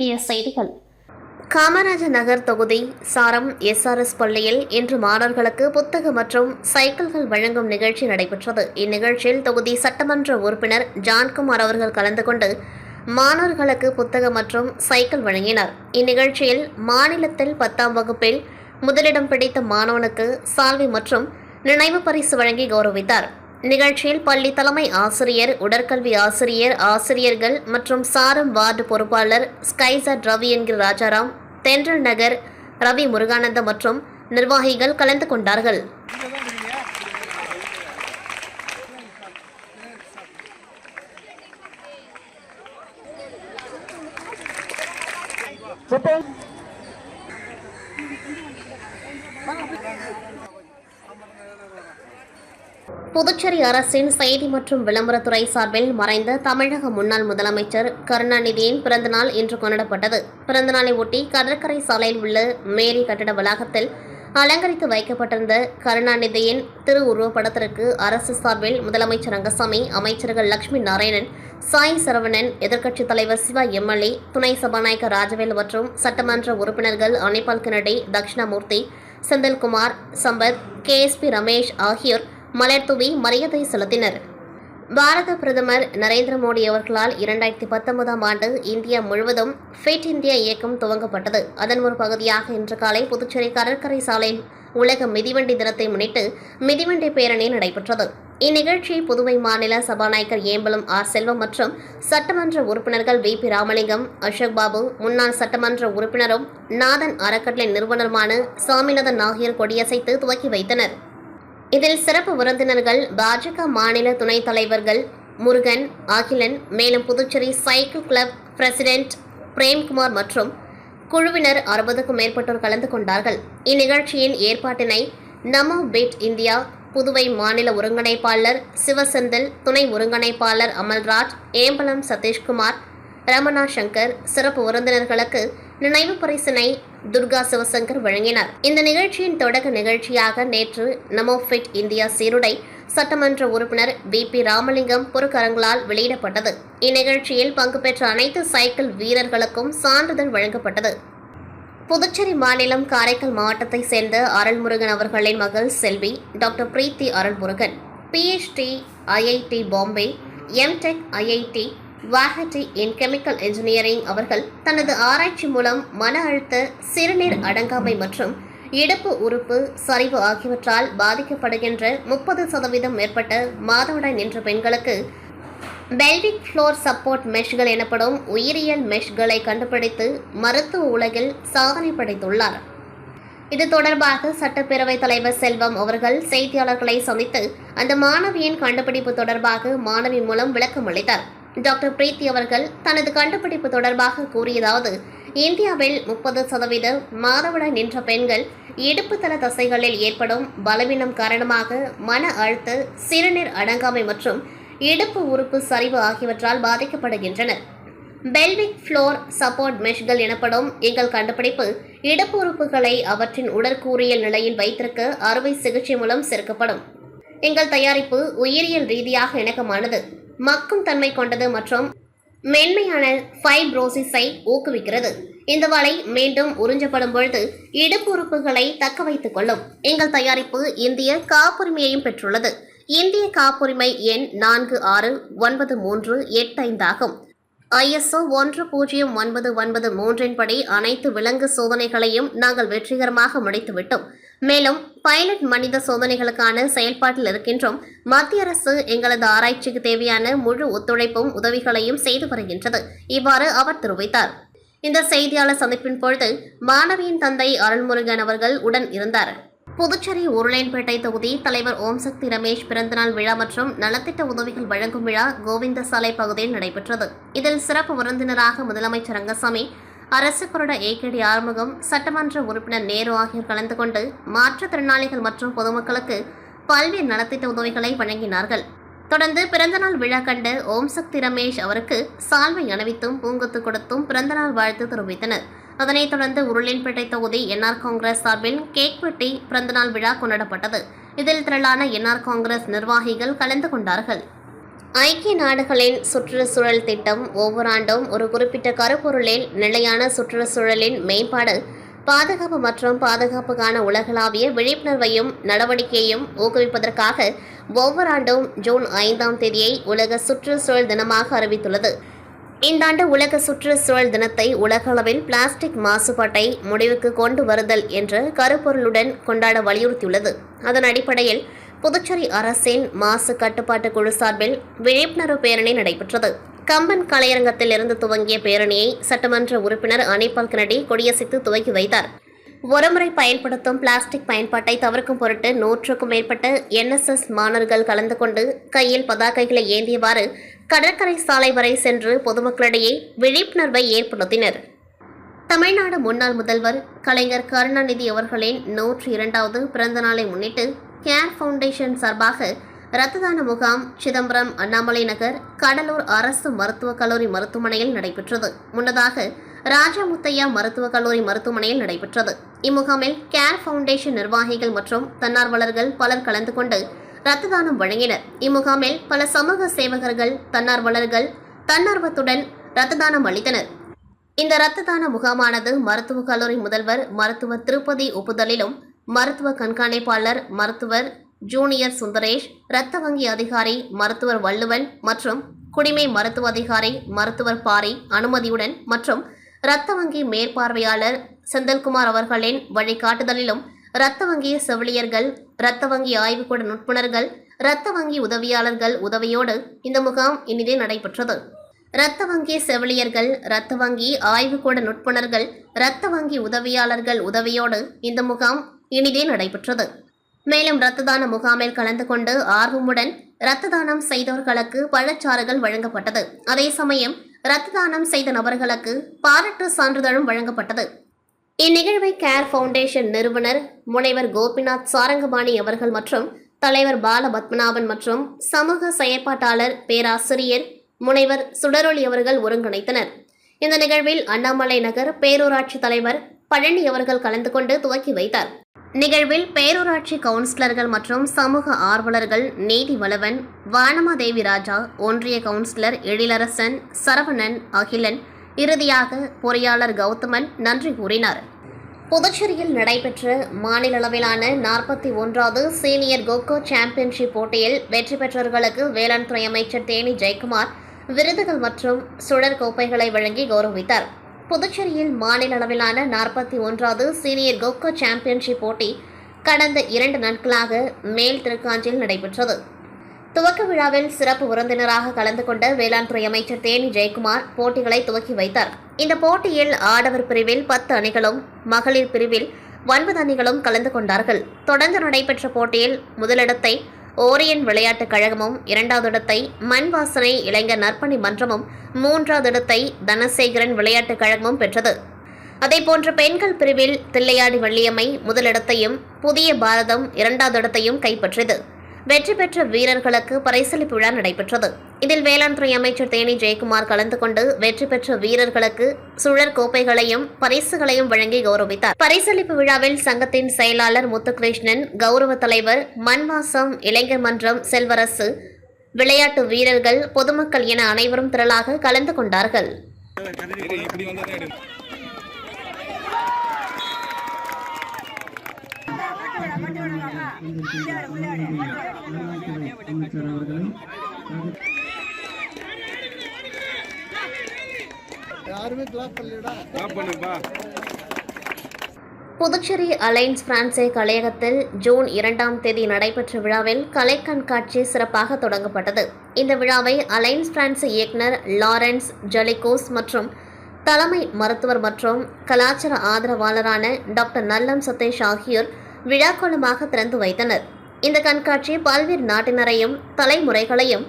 முக்கிய செய்திகள். காமராஜர் நகர் தொகுதி சாரம் SRS பள்ளியில் இன்று மாணவர்களுக்கு புத்தகம் மற்றும் சைக்கிள்கள் வழங்கும் நிகழ்ச்சி நடைபெற்றது. இந்நிகழ்ச்சியில் தொகுதி சட்டமன்ற உறுப்பினர் ஜான்குமார் அவர்கள் கலந்து கொண்டு மாணவர்களுக்கு புத்தகம் மற்றும் சைக்கிள் வழங்கினார். இந்நிகழ்ச்சியில் மாநிலத்தில் 10ஆம் வகுப்பில் முதலிடம் பிடித்த மாணவனுக்கு சால்வை மற்றும் நினைவு பரிசு வழங்கி கௌரவித்தார். நிகழ்ச்சியில் பள்ளி தலைமை ஆசிரியர், உடற்கல்வி ஆசிரியர், ஆசிரியர்கள் மற்றும் சாரம் வார்டு பொறுப்பாளர் ஸ்கைசட் ரவி என்கிற ராஜாராம், தென்றல் நகர் ரவி முருகானந்தம் மற்றும் நிர்வாகிகள் கலந்து கொண்டார்கள். புதுச்சேரி அரசின் செய்தி மற்றும் விளம்பரத்துறை சார்பில் மறைந்த தமிழக முன்னாள் முதலமைச்சர் கருணாநிதியின் பிறந்தநாள் இன்று கொண்டாடப்பட்டது. பிறந்தநாளை ஒட்டி கடற்கரை சாலையில் உள்ள மேரி கட்டட வளாகத்தில் அலங்கரித்து வைக்கப்பட்டிருந்த கருணாநிதியின் திருவுருவப்படத்திற்கு அரசு சார்பில் முதலமைச்சர் ரங்கசாமி, அமைச்சர்கள் லட்சுமி நாராயணன், சாய் சரவணன், எதிர்க்கட்சித் தலைவர் சிவா MLA, துணை சபாநாயகர் ராஜவேல் மற்றும் சட்டமன்ற உறுப்பினர்கள் அனிபால் கென்னடி, தட்சிணாமூர்த்தி, செந்தில்குமார், சம்பத், KSP ரமேஷ் ஆகியோர் மலர் தூவி மரியாதை செலுத்தினர். பாரத பிரதமர் நரேந்திர மோடி அவர்களால் 2019ஆம் ஆண்டு இந்தியா முழுவதும் ஃபிட் இந்தியா இயக்கம் துவங்கப்பட்டது. அதன் ஒரு பகுதியாக இன்று காலை புதுச்சேரி கடற்கரை சாலையில் உலக மிதிவண்டி தினத்தை முன்னிட்டு மிதிவண்டி பேரணி நடைபெற்றது. இந்நிகழ்ச்சியை புதுவை மாநில சபாநாயகர் ஏம்பலம் செல்வம் மற்றும் சட்டமன்ற உறுப்பினர்கள் VP ராமலிங்கம், அசோக் பாபு, முன்னாள் சட்டமன்ற உறுப்பினரும் நாதன் அறக்கட்டளை நிறுவனருமான சாமிநாதன் ஆகியோர் கொடியசைத்து துவக்கி வைத்தனர். இதில் சிறப்பு விருந்தினர்கள் பாஜக மாநில துணைத் தலைவர்கள் முருகன், அகிலன், மேலும் Puducherry cycle club president Premkumar மற்றும் குழுவினர் 60க்கும் மேற்பட்டோர் கலந்து கொண்டார்கள். இந்நிகழ்ச்சியின் ஏற்பாட்டினை நமோ பிட் இந்தியா புதுவை மாநில ஒருங்கிணைப்பாளர் சிவசெந்தில், துணை ஒருங்கிணைப்பாளர் அமல்ராஜ், ஏம்பலம் சதீஷ்குமார், ரமணா சங்கர், சிறப்பு விருந்தினர்களுக்கு நினைவு பரிசினை துர்கா சிவசங்கர் வழங்கினார். இந்த நிகழ்ச்சியின் தொடக்க நிகழ்ச்சியாக நேற்று நமோ ஃபிட் இந்தியா சீருடை சட்டமன்ற உறுப்பினர் VP ராமலிங்கம் பொறுக்கரங்களால் வெளியிடப்பட்டது. இந்நிகழ்ச்சியில் பங்கு பெற்ற அனைத்து சைக்கிள் வீரர்களுக்கும் சான்றிதழ் வழங்கப்பட்டது. புதுச்சேரி மாநிலம் காரைக்கால் மாவட்டத்தை சேர்ந்த அருள்முருகன் அவர்களின் மகள் செல்வி doctor Preethi Arulmurugan PhD IIT Bombay, MTech IIT Guwahati in chemical engineering அவர்கள் தனது ஆராய்ச்சி மூலம் மன அழுத்த, சிறுநீர் அடங்காமை மற்றும் இடுப்பு உறுப்பு சரிவு ஆகியவற்றால் பாதிக்கப்படுகின்ற 30% மேற்பட்ட மாதவிடாய் நின்ற பெண்களுக்கு பெல்விக் ஃப்ளோர் சப்போர்ட் மெஷ்கள் எனப்படும் உயிரியல் மெஷ்களை கண்டுபிடித்து மருத்துவ உலகில் சாதனை படைத்துள்ளார். இது தொடர்பாக சட்டப்பேரவைத் தலைவர் செல்வம் அவர்கள் செய்தியாளர்களை சந்தித்து அந்த மாணவியின் கண்டுபிடிப்பு தொடர்பாக மாணவி மூலம் விளக்கம் அளித்தார். டாக்டர் பிரீத்தி அவர்கள் தனது கண்டுபிடிப்பு தொடர்பாக கூறியதாவது, இந்தியாவில் 30% மாதவிடாய் நின்ற பெண்கள் இடுப்பு தள தசைகளில் ஏற்படும் பலவீனம் காரணமாக மன அழுத்த, சிறுநீர் அடங்காமை மற்றும் இடுப்பு உறுப்பு சரிவு ஆகியவற்றால் பாதிக்கப்படுகின்றனர். பெல்விக் ஃப்ளோர் சப்போர்ட் மெஷ்கள் எனப்படும் எங்கள் கண்டுபிடிப்பு இடுப்பு உறுப்புகளை அவற்றின் உடற்கூறியல் நிலையில் வைத்திருக்க அறுவை சிகிச்சை மூலம் சேர்க்கப்படும். எங்கள் தயாரிப்பு உயிரியல் ரீதியாக இணக்கமானது, மக்கும் தன்மை கொண்டது மற்றும் மென்மையான ஃபைப்ரோசிஸை ஊக்குவிக்கிறது. இந்த வலை மீண்டும் உறிஞ்சப்படும் பொழுது இடுப்பு உறுப்புகளை தக்க வைத்துக் கொள்ளும். எங்கள் தயாரிப்பு இந்திய காப்புரிமையையும் பெற்றுள்ளது. இந்திய காப்புரிமை எண் 469385 ஆகும். ISO 10993 படி அனைத்து விலங்கு சோதனைகளையும் நாங்கள் வெற்றிகரமாக முடித்துவிட்டோம். மேலும் பைலட் மனித சோதனைகளுக்கான செயல்பாட்டில் இருக்கின்றோம். மத்திய அரசு எங்களது ஆராய்ச்சிக்கு தேவையான முழு ஒத்துழைப்பும் உதவிகளையும் செய்து வருகின்றது. இவ்வாறு அவர் தெரிவித்தார். இந்த செய்தியாளர் சந்திப்பின் பொழுது மாணவியின் தந்தை அருள்முருகன் அவர்கள் உடன் இருந்தார். புதுச்சேரி உருளையன்பேட்டை தொகுதி தலைவர் ஓம்சக்தி ரமேஷ் பிறந்தநாள் விழா மற்றும் நலத்திட்ட உதவிகள் வழங்கும் விழா கோவிந்த சாலை பகுதியில் நடைபெற்றது. இதில் சிறப்பு விருந்தினராக முதலமைச்சர் ரங்கசாமி, அரசு கொறடா AKD ஆறுமுகம், சட்டமன்ற உறுப்பினர் நேரு ஆகியோர் கலந்து கொண்டு மாற்றுத்திறனாளிகள் மற்றும் பொதுமக்களுக்கு பல்வேறு நலத்திட்ட உதவிகளை வழங்கினார்கள். தொடர்ந்து பிறந்தநாள் விழா கண்ட ஓம்சக்தி ரமேஷ் அவருக்கு சால்வை அணிவித்தும் பூங்கொத்து கொடுத்தும் பிறந்தநாள் வாழ்த்து தெரிவித்தனர். அதனைத் தொடர்ந்து உருளையன்பேட்டை தொகுதி NR காங்கிரஸ் சார்பில் கேக் வெட்டி பிறந்தநாள் விழா கொண்டாடப்பட்டது. இதில் திரளான NR காங்கிரஸ் நிர்வாகிகள் கலந்து கொண்டார்கள். ஐக்கிய நாடுகளின் சுற்றுச்சூழல் திட்டம் ஒவ்வொரு ஆண்டும் ஒரு குறிப்பிட்ட கருப்பொருளில் நிலையான சுற்றுச்சூழலின் மேம்பாடு, பாதுகாப்பு மற்றும் பாதுகாப்புக்கான உலகளாவிய விழிப்புணர்வையும் நடவடிக்கையையும் ஊக்குவிப்பதற்காக ஒவ்வொரு ஆண்டும் ஜூன் 5ஆம் தேதியை உலக சுற்றுச்சூழல் தினமாக அறிவித்துள்ளது. இந்த ஆண்டு உலக சுற்றுச்சூழல் தினத்தை உலகளவில் பிளாஸ்டிக் மாசுபாட்டை முடிவுக்கு கொண்டு வருதல் என்ற கருப்பொருளுடன் கொண்டாட வலியுறுத்தியுள்ளது. அதன் அடிப்படையில் புதுச்சேரி அரசின் மாசு கட்டுப்பாட்டு குழு சார்பில் விழிப்புணர்வு பேரணி நடைபெற்றது. கம்பன் கலையரங்கத்தில் இருந்து துவங்கிய பேரணியை சட்டமன்ற உறுப்பினர் அனிபால் கென்னடி கொடியசைத்து துவக்கி வைத்தார். ஒருமுறை பயன்படுத்தும் பிளாஸ்டிக் பயன்பாட்டை தவிர்க்கும் பொருட்டு 100க்கும் மேற்பட்ட NSS மாணவர்கள் கலந்து கொண்டு கையில் பதாகைகளை ஏந்தியவாறு கடற்கரை சாலை வரை சென்று பொதுமக்களிடையே விழிப்புணர்வை ஏற்படுத்தினர். தமிழ்நாடு முன்னாள் முதல்வர் கலைஞர் கருணாநிதி அவர்களின் 102வது பிறந்த நாளை முன்னிட்டு கேர் ஃபவுண்டேஷன் சார்பாக இரத்த தான முகாம் சிதம்பரம் அண்ணாமலை நகர் கடலூர் அரசு மருத்துவக் கல்லூரி மருத்துவமனையில் நடைபெற்றது. முன்னதாக ராஜமுத்தையா மருத்துவக் கல்லூரி மருத்துவமனையில் நடைபெற்றது. இம்முகாமில் கேர் ஃபவுண்டேஷன் நிர்வாகிகள் மற்றும் தன்னார்வலர்கள் பலர் கலந்து கொண்டு இரத்த தானம் வழங்கினர். இம்முகாமில் பல சமூக சேவகர்கள், தன்னார்வலர்கள் தன்னார்வத்துடன் இரத்த தானம் அளித்தனர். இந்த இரத்த தான முகாமானது மருத்துவக் கல்லூரி முதல்வர் மருத்துவர் திருப்பதி ஒப்புதலிலும், மருத்துவ கண்காணிப்பாளர் மருத்துவர் ஜூனியர் சுந்தரேஷ், இரத்த வங்கி அதிகாரி மருத்துவர் வள்ளுவன் மற்றும் குடிமை மருத்துவ அதிகாரி மருத்துவர் பாரி அனுமதியுடன் மற்றும் இரத்த வங்கி மேற்பார்வையாளர் செந்தில்குமார் அவர்களின் வழிகாட்டுதலிலும் இரத்த வங்கி செவிலியர்கள், இரத்த வங்கி ஆய்வுக்கூட நுட்புணர்கள், இரத்த வங்கி உதவியாளர்கள் உதவியோடு இந்த முகாம் இனிதே நடைபெற்றது. இரத்த வங்கி செவிலியர்கள், இரத்த வங்கி ஆய்வுக்கூட நுட்புணர்கள், இரத்த வங்கி உதவியாளர்கள் உதவியோடு இந்த முகாம் இனிதே நடைபெற்றது. மேலும் இரத்த தான முகாமில் கலந்து கொண்டு ஆர்வமுடன் இரத்த தானம் செய்தவர்களுக்கு பழச்சாறுகள் வழங்கப்பட்டது. அதே சமயம் இரத்த தானம் செய்த நபர்களுக்கு பாராட்டு சான்றிதழும் வழங்கப்பட்டது. இந்நிகழ்வை கேர் ஃபவுண்டேஷன் நிறுவனர் முனைவர் கோபிநாத் சாரங்கபாணி அவர்கள் மற்றும் தலைவர் பாலபத்மநாபன் மற்றும் சமூக செயற்பாட்டாளர் பேராசிரியர் முனைவர் சுடரொளி அவர்கள் ஒருங்கிணைத்தனர். இந்த நிகழ்வில் அண்ணாமலை நகர் பேரூராட்சி தலைவர் பழனி அவர்கள் கலந்து கொண்டு துவக்கி வைத்தார். நிகழ்வில் பேரூராட்சி கவுன்சிலர்கள் மற்றும் சமூக ஆர்வலர்கள் நீதி வளவன், வானமாதேவி ராஜா, ஒன்றிய கவுன்சிலர் எழிலரசன், சரவணன், அகிலன், இறுதியாக பொறியாளர் கௌதமன் நன்றி கூறினார். புதுச்சேரியில் நடைபெற்ற மாநில அளவிலான 41வது சீனியர் கோகோ சாம்பியன்ஷிப் போட்டியில் வெற்றி பெற்றவர்களுக்கு வேளாண் துறை அமைச்சர் தேனி ஜெயக்குமார் விருதுகள் மற்றும் சுழற் கோப்பைகளை வழங்கி கௌரவித்தார். புதுச்சேரியில் மாநில அளவிலான 41வது சீனியர் கோகோ சாம்பியன்ஷிப் போட்டி கடந்த 2 நாட்களாக மேல் திருக்காஞ்சியில் நடைபெற்றது. துவக்க விழாவில் சிறப்பு விருந்தினராக கலந்து கொண்ட வேளாண் துறை அமைச்சர் தேனி ஜெயக்குமார் போட்டிகளை துவக்கி வைத்தார். இந்த போட்டியில் ஆடவர் பிரிவில் 10 அணிகளும், மகளிர் பிரிவில் 9 அணிகளும் கலந்து கொண்டார்கள். தொடர்ந்து நடைபெற்ற போட்டியில் முதலிடத்தை ஓரியன் விளையாட்டுக் கழகமும், 2வது இடத்தை மண் வாசனை இளைஞர் நற்பணி மன்றமும், 3வது இடத்தை தனசேகரன் விளையாட்டுக் கழகமும் பெற்றது. அதேபோன்று பெண்கள் பிரிவில் தில்லையாடி வள்ளியம்மை முதலிடத்தையும், புதிய பாரதம் 2வது இடத்தையும் கைப்பற்றியது. வெற்றி பெற்ற வீரர்களுக்கு பரிசளிப்பு விழா நடைபெற்றது. இதில் வேளாண் துறை அமைச்சர் தேனி ஜெயக்குமார் கலந்து கொண்டு வெற்றி பெற்ற வீரர்களுக்கு சுழற் கோப்பைகளையும் பரிசுகளையும் வழங்கி கௌரவித்தார். பரிசளிப்பு விழாவில் சங்கத்தின் செயலாளர் முத்துகிருஷ்ணன், கௌரவ தலைவர் மண்வாசம் இளைஞர் மன்றம் செல்வரசு, விளையாட்டு வீரர்கள், பொதுமக்கள் என அனைவரும் திரளாக கலந்து கொண்டார்கள். புதுச்சேரி அலைன்ஸ் பிரான்சே கலையகத்தில் ஜூன் 2ஆம் தேதி நடைபெற்ற விழாவில் கலை கண்காட்சி சிறப்பாக தொடங்கப்பட்டது. இந்த விழாவை அலைன்ஸ் பிரான்ஸ் இயக்குனர் லாரன்ஸ் ஜலிகோஸ் மற்றும் தலைமை மருத்துவர் மற்றும் கலாச்சார ஆதரவாளரான டாக்டர் நல்லம் சதீஷ் ஆகியோர் விழாக்கோலமாக திறந்து வைத்தனர். இந்த கண்காட்சி பல்வேறு நாட்டினரையும் தலைமுறைகளையும்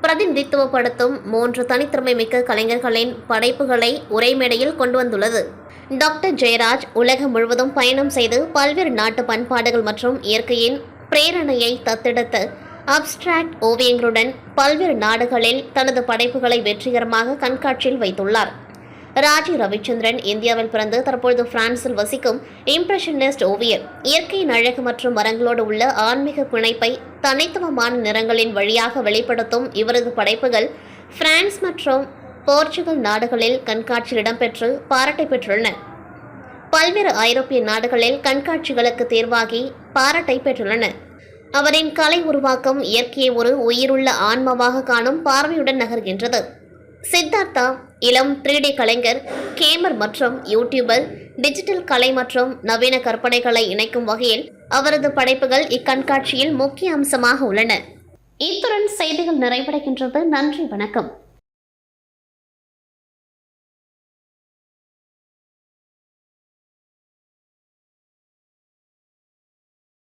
பிரதிநிதித்துவப்படுத்தும் 3 தனித்திறமை மிக்க கலைஞர்களின் படைப்புகளை ஒரே மேடையில் கொண்டு வந்துள்ளது. டாக்டர் ஜெயராஜ் உலகம் முழுவதும் பயணம் செய்து பல்வேறு நாட்டு பண்பாடுகள் மற்றும் இயற்கையின் பிரேரணையை தத்தெடுத்த அப்ஸ்ட்ராக்ட் ஓவியங்களுடன் பல்வேறு நாடுகளில் தனது படைப்புகளை வெற்றிகரமாக கண்காட்சியில் வைத்துள்ளார். ராஜி ரவிச்சந்திரன் இந்தியாவில் பிறந்து தற்பொழுது பிரான்சில் வசிக்கும் இம்ப்ரெஷனிஸ்ட் ஓவியர். இயற்கையின் அழகு மற்றும் மரங்களோடு உள்ள ஆன்மீக பிணைப்பை தனித்துவமான நிறங்களின் வழியாக வெளிப்படுத்தும் இவரது படைப்புகள் பிரான்ஸ் மற்றும் போர்ச்சுகல் நாடுகளில் கண்காட்சியில் இடம்பெற்று பாராட்டை பெற்றுள்ளன. பல்வேறு ஐரோப்பிய நாடுகளில் கண்காட்சிகளுக்கு தேர்வாகி பாராட்டை பெற்றுள்ளன. அவரின் கலை உருவாக்கம் இயற்கையை ஒரு உயிருள்ள ஆன்மாவாக காணும் பார்வையுடன் நகர்கின்றது. சித்தார்த்தா இளம் 3D கலைஞர், கேமர் மற்றும் யூடியூபர், டிஜிட்டல் கலை மற்றும் நவீன கற்பனைகளை இணைக்கும் வகையில் அவரது படைப்புகள் இக்கண்காட்சியில் முக்கிய அம்சமாக உள்ளன. இத்துடன் செய்திகள் நிறைவடைகின்றது. நன்றி, வணக்கம்.